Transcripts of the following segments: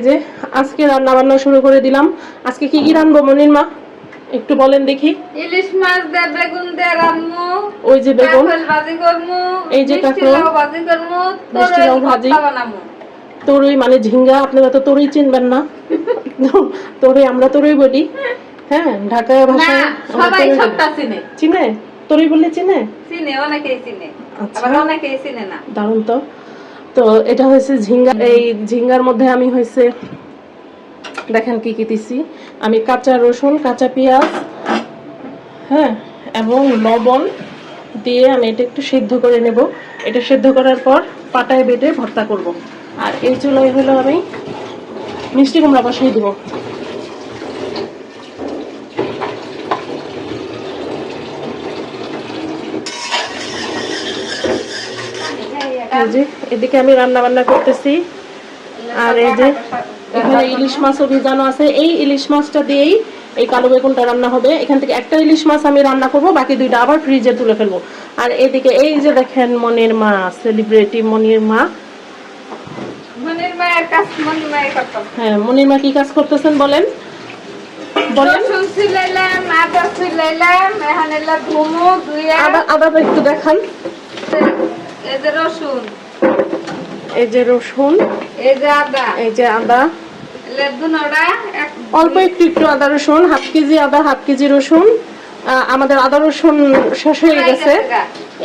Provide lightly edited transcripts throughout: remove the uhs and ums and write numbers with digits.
যে আজকে রান্না বান্না শুরু করে দিলাম। আজকে কি কি রান্নাবো মনির মা একটু বলেন দেখি। ইলিশ মাছ দিয়ে বেগুন দিয়ে রান্নু, ওই যে বেগুন, কাঁকরোল ভাজি করমু, এই যে মিষ্টি কাঁকরোল, লাউ ভাজি করমু, মিষ্টি লাউ ভাজি, ভর্তা বানামু। তরই মানে ঝিঙ্গা, আপনারা তো তরই চিনবেন না। তরই আমরা তরই বলি, হ্যাঁ ঢাকায় না ভাষায় সবাই সবটা চিনে। চিনে, তরই বললে চিনে। চিনে, অনেকেই চিনে, আচ্ছা, আবার অনেকেই চিনে না। দারুণ তো। তো এটা হয়েছে ঝিঙ্গা। এই ঝিঙ্গার মধ্যে আমি হয়েছে দেখেন কি কি দিছি আমি, কাঁচা রসুন, কাঁচা পেঁয়াজ, হ্যাঁ, এবং লবণ দিয়ে আমি এটা একটু সিদ্ধ করে নেব। এটা সিদ্ধ করার পর পাটায় বেটে ভর্তা করব। আর এই চুলায় হলো আমি মিষ্টি কুমড়া বসিয়ে দেব। এই যে এদিকে আমি রান্না বান্না করতেছি, আর এই যে এখানে ইলিশ মাছও ভিজানো আছে। এই ইলিশ মাছটা দিয়েই এই কালো বেগুনটা রান্না হবে। এখান থেকে একটা ইলিশ মাছ আমি রান্না করব, বাকি দুইটা আবার ফ্রিজে তুলে ফেলবো। আর এদিকে এই যে দেখেন মনির মা, সেলিব্রিটি মনির মা। মনির মায়ের কাজ মনির মায়ের করতাম। হ্যাঁ, মনির মা কি কাজ করতেছেন বলেন বলেন। রসুন ছিলাইলাম, আদা ছিলাইলাম, এখন এলা ধুমু ধুইয়া। আদাটা একটু দেখান। এই যে রসুন, এই যে রসুন, এই যে আদা, এই যে আদা, অল্প একটু একটু আদা রসুন, হাফ কেজি আদা, হাফ কেজি রসুন। আমাদের আদা রসুন শেষ হয়ে গেছে,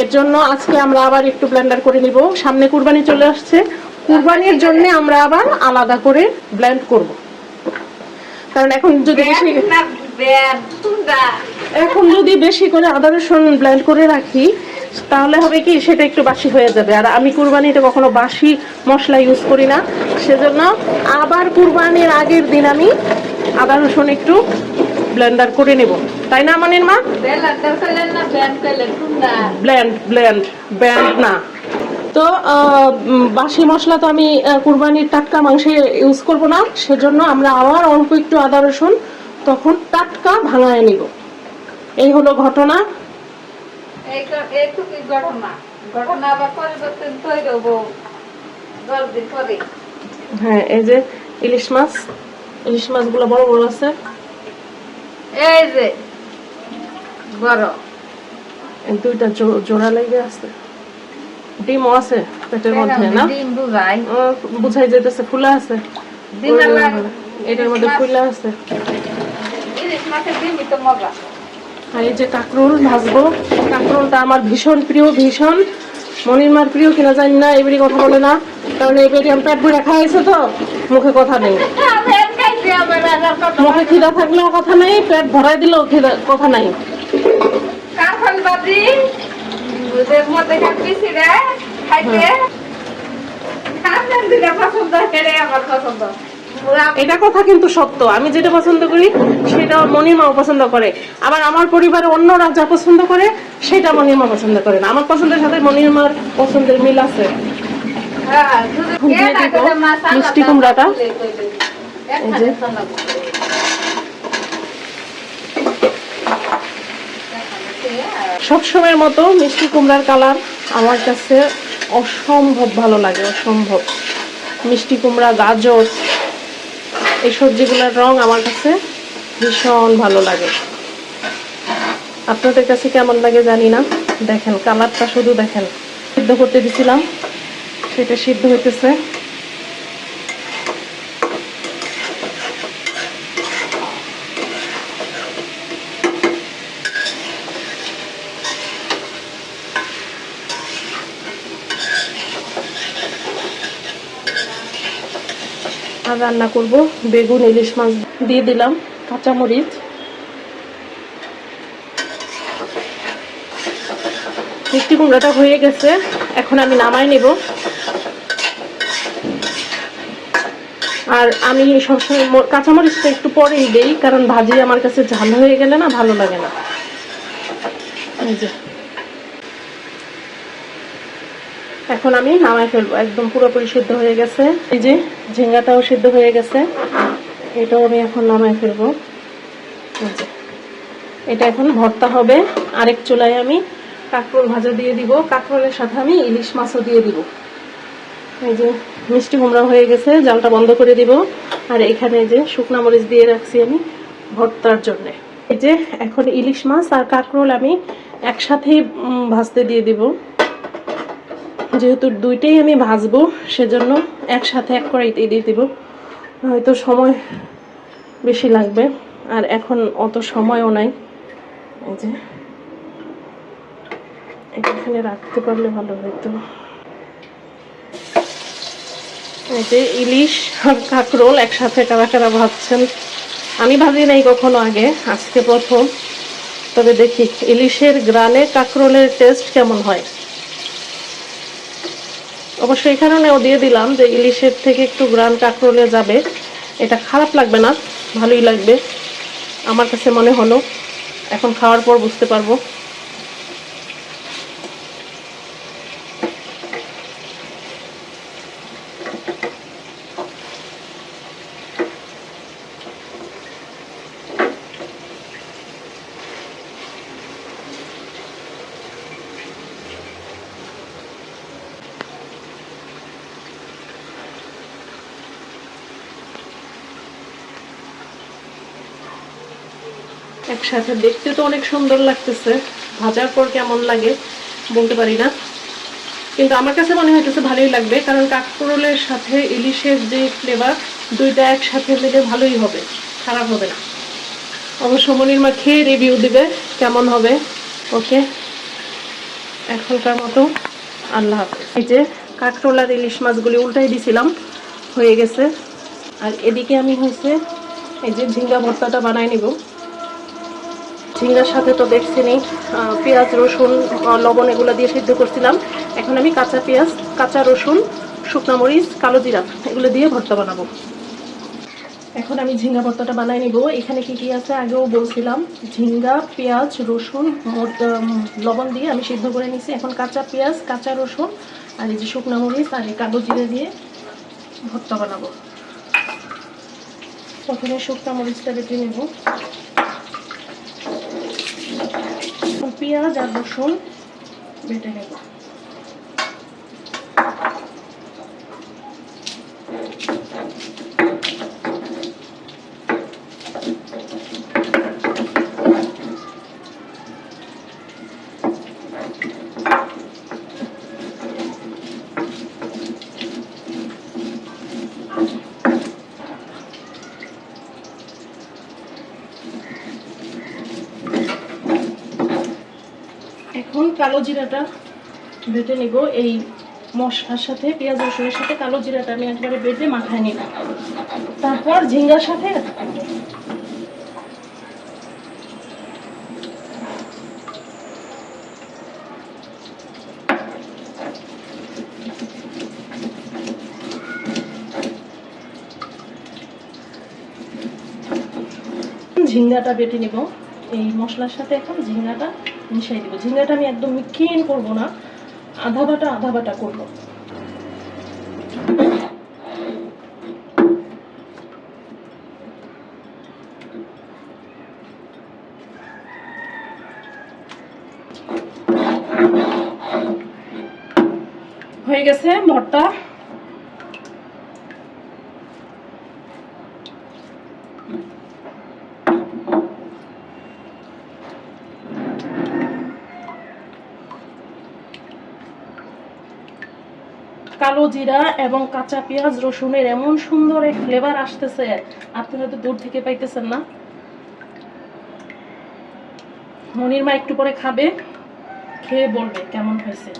এর জন্য আজকে আমরা আবার একটু ব্লেন্ডার করে নিব। সামনে কুরবানি চলে আসছে, কুরবানির জন্য আমরা আবার আলাদা করে ব্লেন্ড করব। কারণ এখন যদি বেশি করে আদা রসুন ব্লেন্ড করে রাখি তাহলে হবে কি, সেটা একটু বাসি হয়ে যাবে। আর আমি কুরবানিতে কখনো বাসি মশলা ইউজ করি না, সেজন্য আবার কুরবানির আগের দিন আমি আদা রসুন একটু ব্লেন্ডার করে নেব, তাই না মনির মা? ব্লেন্ড না তো। বাসি মশলা তো আমি কুরবানির টাটকা মাংসে ইউজ করব না, সেজন্য আমরা আবার অল্প একটু আদা রসুন তখন টাটকা ভাঙায় নিব। এই হলো ঘটনা। হ্যাঁ, এই যে ইলিশ মাছগুলো বড় বড় আছে, এই যে বড় দুইটা জোড়া লেগে আছে। ডিমও আছে পেটের মধ্যে না, বুঝাই যেতেছে ফুলা আছে, এটার মধ্যে ফুলা আছে। আর এই যে কাঁকরোল ভাজবো। কাঁকরোলটা আমার ভীষণ প্রিয়, ভীষণ। মনির মার প্রিয় কিনা জানি না, এবারই কথা বলে না, কারণ এবারই আমি পেট ভরে খাইছে তো মুখে কথা নেই। মুখে খিদা থাকলেও কথা নেই, পেট ভরাই দিলেও কথা নাই। এটা কথা কিন্তু সত্য, আমি যেটা পছন্দ করি সেটা মনির মাও পছন্দ করে। আবার আমার পরিবারে অন্যরা যা পছন্দ করে সেটা মনির মা পছন্দ করে না। আমার পছন্দের সাথে মনির মার পছন্দের মিল আছে। মিষ্টি কুমড়াটা সবসময়ের মতো মিষ্টি কুমড়ার কালার আমার কাছে অসম্ভব ভালো লাগে, অসম্ভব। মিষ্টি কুমড়া, গাজর, এই সবজিগুলোর রং আমার কাছে ভীষণ ভালো লাগে। আপনাদের কাছে কেমন লাগে জানি না। দেখেন কালারটা, শুধু দেখেন। সিদ্ধ করতে দিছিলাম, সেটা সিদ্ধ হইতেছে। আর রান্না করব বেগুন, ইলিশ মাছ দিয়ে দিলাম, কাঁচামরিচ। মিষ্টি কুমড়াটা হয়ে গেছে, এখন আমি নামাই নেব। আর আমি সবসময় কাঁচামরিচটা একটু পরেই দেই, কারণ ভাজি আমার কাছে ঝাল হয়ে গেলে না ভালো লাগে না। এই যে এখন আমি নামাই ফেলবো, একদম পুরোপুরি সিদ্ধ হয়ে গেছে। এই যে ঝিঙ্গাটাও সিদ্ধ হয়ে গেছে, এটাও আমি এখন নামাই ফেলবো। এটা এখন ভর্তা হবে। আরেক চুলায় আমি কাঁকরোল ভাজা দিয়ে দিব, কাঁকরোলের সাথে আমি ইলিশ মাছও দিয়ে দিব। এই যে মিষ্টি কুমড়া হয়ে গেছে, জালটা বন্ধ করে দিব। আর এখানে যে শুকনো মরিচ দিয়ে রাখছি আমি ভর্তার জন্য। এই যে এখন ইলিশ মাছ আর কাঁকরোল আমি একসাথে ভাজতে দিয়ে দিব, যেহেতু দুইটাই আমি ভাজবো সেজন্য একসাথে এক কড়াইতেই দিয়ে দিব, হয়তো সময় বেশি লাগবে। আর এখন অত সময়ও নাই। এই যে এখানে রাখতে পারলে ভালো হতো। এই যে ইলিশ আর কাঁকরোল একসাথে কারা কারা ভাজছেন, আমি ভাজি নাই কখনো আগে, আজকে প্রথম। তবে দেখি ইলিশের গ্রানে কাঁকরোলের টেস্ট কেমন হয়। অবশ্য এই কারণেও দিয়ে দিলাম যে ইলিশের থেকে একটু গ্রান কাঁকরোলে যাবে, এটা খারাপ লাগবে না, ভালোই লাগবে আমার কাছে মনে হলো। এখন খাওয়ার পর বুঝতে পারবো। একসাথে দেখতে তো অনেক সুন্দর লাগতেছে, ভাজার পর কেমন লাগে বলতে পারি না, কিন্তু আমার কাছে মনে হইতেছে ভালোই লাগবে, কারণ কাঁকরোলের সাথে ইলিশের যে ফ্লেভার দুইটা একসাথে মিলে ভালোই হবে, খারাপ হবে না। অবশ্য মনির মা খেয়ে রিভিউ দিবে কেমন হবে। ওকে, এখনকার মতো আল্লাহ হাফেজ। এই যে কাঁকরোল আর ইলিশ মাছগুলি উল্টাই দিছিলাম, হয়ে গেছে। আর এদিকে আমি হয়েছে এই যে ঝিঙ্গা ভর্তাটা বানাই নিব। ঝিঙ্গার সাথে তো দেখছিনি পেঁয়াজ রসুন লবণ এগুলো দিয়ে সিদ্ধ করছিলাম। এখন আমি কাঁচা পেঁয়াজ, কাঁচা রসুন, শুকনো মরিচ, কালো জিরা এগুলো দিয়ে ভর্তা বানাবো। এখন আমি ঝিঙ্গা ভর্তাটা বানাই নিব। এখানে কি কি আছে আগেও বলছিলাম, ঝিঙ্গা, পেঁয়াজ, রসুন, লবণ দিয়ে আমি সিদ্ধ করে নিছি। এখন কাঁচা পেঁয়াজ, কাঁচা রসুন আর এই যে শুকনো মরিচ আর এই কালো জিরা দিয়ে ভর্তা বানাবো। প্রথমে শুকনো মরিচটা বেটে নেব, পেঁয়াজ আর রসুন বেটে নেব। এখন কালো জিরাটা বেটে নিব। এই মশলার সাথে পেঁয়াজ রসুনের সাথে কালো জিরাটা আমি একবারে বেটে মাখায় নিব, তারপর ঝিঙ্গার সাথে ঝিঙ্গাটা বেটে নিব। এই মশলার সাথে এখন ঝিঙ্গাটা মিশাই দিব। ঝিঙ্গাটা আমি একদম মিক্সিং করব না, আধা বাটা করব। হয়ে গেছে ভর্তা। কালো জিরা এবং কাঁচা পেঁয়াজ রসুনের এমন সুন্দর এক ফ্লেভার আসতেছে, আপনারা তো দূর থেকে পাইতেছেন না। মনির মা একটু পরে খাবে, খেয়ে বলবে কেমন হয়েছে।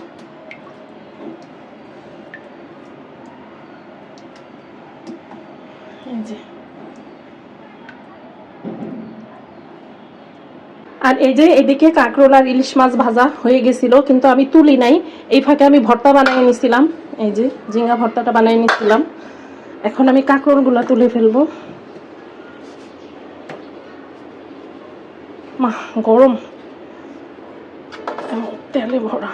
আর এই যে এদিকে কাঁকরোল আর ইলিশ মাছ ভাজা হয়ে গেছিল, কিন্তু আমি তুলি নাই, এই ফাঁকে আমি ভর্তা বানিয়ে নিছিলাম। এই যে ঝিঙ্গা ভর্তাটা বানিয়ে নিছিলাম। এখন আমি কাঁকরোলগুলো তুলে ফেলবো। মা গরম, তেলে ভরা।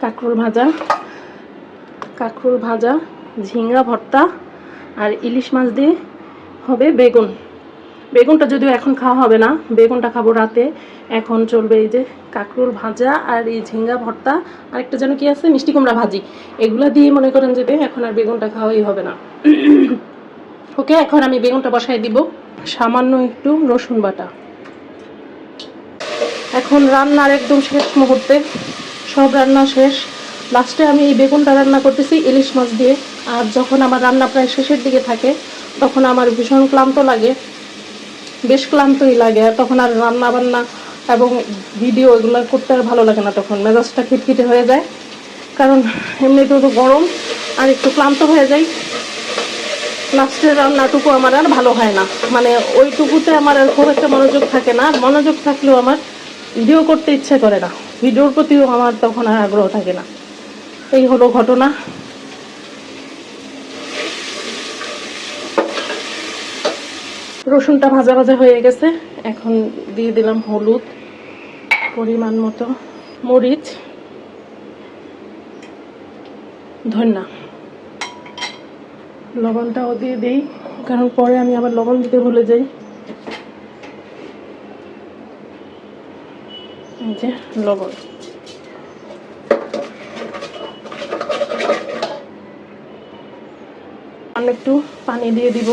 কাঁকরোল ভাজা, ঝিঙ্গা ভর্তা আর ইলিশ মাছ দিয়ে হবে বেগুন। বেগুনটা যদিও এখন খাওয়া হবে না, বেগুনটা খাবো রাতে। এখন চলবে এই যে কাঁকরোল ভাজা আর এই ঝিঙ্গা ভর্তা, আর একটা যেন কি আছে মিষ্টি কুমড়া ভাজি, এগুলা দিয়ে মনে করেন যে এখন আর বেগুনটা খাওয়াই হবে না। ওকে, এখন আমি বেগুনটা বসাই দিব। সামান্য একটু রসুন বাটা। এখন রান্নার একদম শেষ মুহূর্তে, সব রান্না শেষ, লাস্টে আমি এই বেগুনটা রান্না করতেছি ইলিশ মাছ দিয়ে। আর যখন আমার রান্না প্রায় শেষের দিকে থাকে তখন আমার ভীষণ ক্লান্ত লাগে, বেশ ক্লান্তই লাগে। আর তখন আর রান্না বান্না এবং ভিডিও এগুলো করতে আর ভালো লাগে না, তখন মেজাজটা খিটখিটে হয়ে যায়। কারণ এমনিতেও তো গরম, আর একটু ক্লান্ত হয়ে যায়। লাস্টের রান্নাটুকু আমার আর ভালো হয় না, মানে ওইটুকুতে আমার আর খুব একটা মনোযোগ থাকে না। মনোযোগ থাকলেও আমার ভিডিও করতে ইচ্ছে করে না, ভিডিওর প্রতিও আমার তখন আর আগ্রহ থাকে না। এই হলো ঘটনা। রসুনটা ভাজা ভাজা হয়ে গেছে, এখন দিয়ে দিলাম হলুদ, পরিমাণ মতো মরিচ, ধনিয়া, লবণটাও দিয়ে দিই কারণ পরে আমি আবার লবণ দিতে ভুলে যাই। এই যে লবণ, আমি একটু পানি দিয়ে দিব।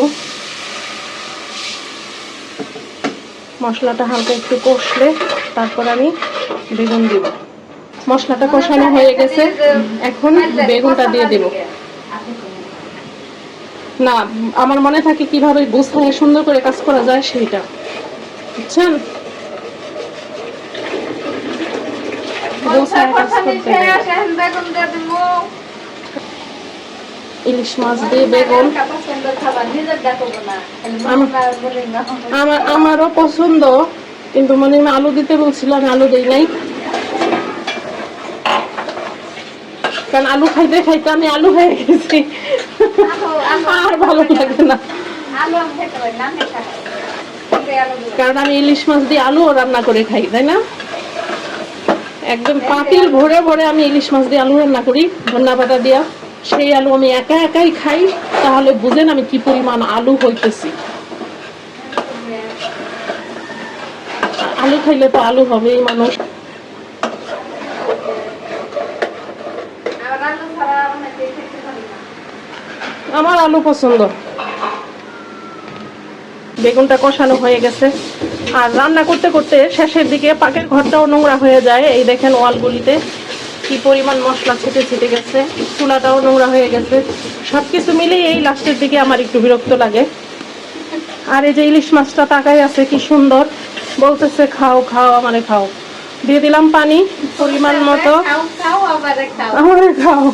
মশলাটা হালকা একটু কষলে তারপর আমি বেগুন দিব। মশলাটা কষানো হয়ে গেছে, এখন বেগুনটা দিয়ে দেব। না, আমার মনে থাকে কিভাবে গুছায় সুন্দর করে কাজ করা যায় সেইটা, বুঝছেন? গুছায় কাজ করতে ইলিশ মাছ দিয়ে বেগুন আমারও পছন্দ, কিন্তু মানে আলু দিতে বলছিল, আমি আলু দিই নাই। কারণ আলু খাইতে খাইতে আমি আলু হয়ে গেছি, আর ভালো লাগে না। কারণ আমি ইলিশ মাছ দিয়ে আলু রান্না করে খাই, তাই না? একদম পাতিল ভরে ভরে আমি ইলিশ মাছ দিয়ে আলু রান্না করি ধনিয়া পাতা দিয়া। সেই আলু আমি একা একাই খাই, তাহলে বুঝেন আমি কি পরিমাণ আলু হইতেছি। আলু খাইলে তো আলু হবেই মানুষ। আমার আলু পছন্দ। বেগুনটা কষানো হয়ে গেছে, আর রান্না করতে করতে শেষের দিকে পাকের ঘরটাও নোংরা হয়ে যায়। এই দেখেন ওয়ালগুলিতে কি পরিমাণ মশলা ছিটে ছিটে গেছে, চুলাটাও নোংরা হয়ে গেছে। সবকিছু মিলেই এই লাস্টের দিকে আমার একটু বিরক্ত লাগে। আর এই যে ইলিশ মাছটা তাকাই আছে কি সুন্দর, বলতেছে খাও খাও আমারে খাও। দিয়ে দিলাম পানি পরিমাণ মতো, আমারে খাও।